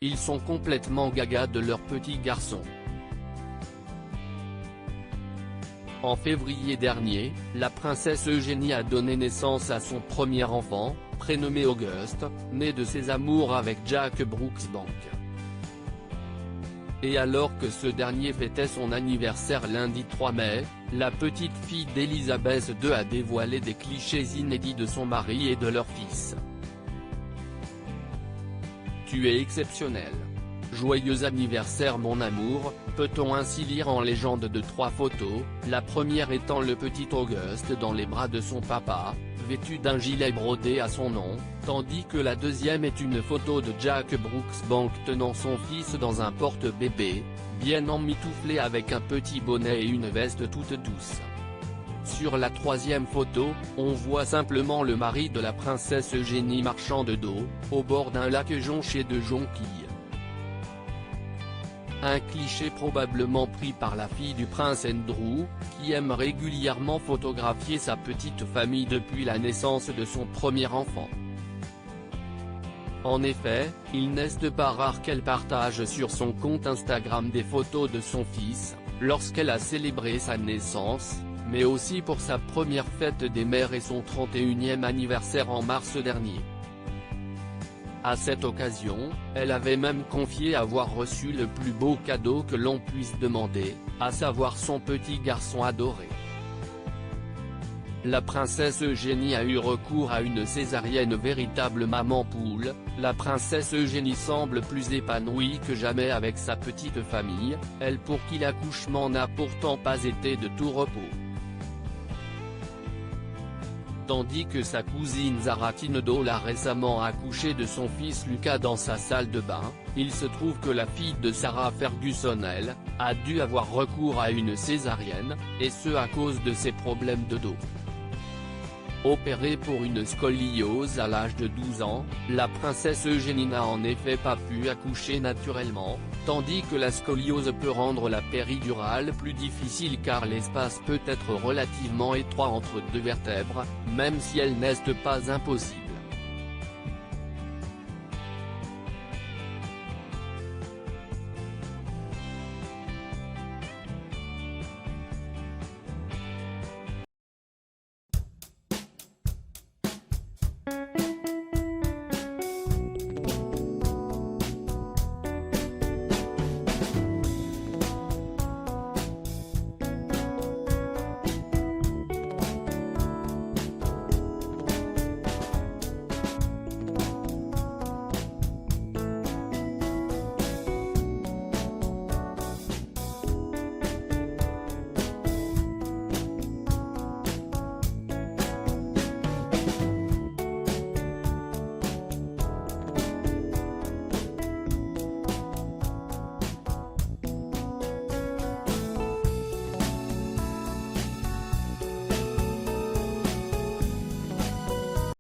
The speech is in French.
ils sont complètement gaga de leur petit garçon. En février dernier, la princesse Eugénie a donné naissance à son premier enfant, prénommé Auguste, né de ses amours avec Jack Brooksbank. Et alors que ce dernier fêtait son anniversaire lundi 3 mai, la petite fille d'Elisabeth II a dévoilé des clichés inédits de son mari et de leur fils. Tu es exceptionnel. Joyeux anniversaire mon amour, peut-on ainsi lire en légende de 3 photos, la première étant le petit Auguste dans les bras de son papa, vêtu d'un gilet brodé à son nom, tandis que la deuxième est une photo de Jack Brooksbank tenant son fils dans un porte-bébé, bien emmitouflé avec un petit bonnet et une veste toute douce. Sur la troisième photo, on voit simplement le mari de la princesse Eugénie marchant de dos, au bord d'un lac jonché de jonquilles. Un cliché probablement pris par la fille du prince Andrew, qui aime régulièrement photographier sa petite famille depuis la naissance de son premier enfant. En effet, il n'est pas rare qu'elle partage sur son compte Instagram des photos de son fils, lorsqu'elle a célébré sa naissance, mais aussi pour sa première fête des mères et son 31e anniversaire en mars dernier. À cette occasion, elle avait même confié avoir reçu le plus beau cadeau que l'on puisse demander, à savoir son petit garçon adoré. La princesse Eugénie a eu recours à une césarienne véritable maman poule, la princesse Eugénie semble plus épanouie que jamais avec sa petite famille, elle pour qui l'accouchement n'a pourtant pas été de tout repos. Tandis que sa cousine Zara Tinedo l'a récemment accouché de son fils Lucas dans sa salle de bain, il se trouve que la fille de Sarah Ferguson elle, a dû avoir recours à une césarienne, et ce à cause de ses problèmes de dos. Opérée pour une scoliose à l'âge de 12 ans, la princesse Eugénie n'a en effet pas pu accoucher naturellement, tandis que la scoliose peut rendre la péridurale plus difficile car l'espace peut être relativement étroit entre deux vertèbres, même si elle n'est pas impossible.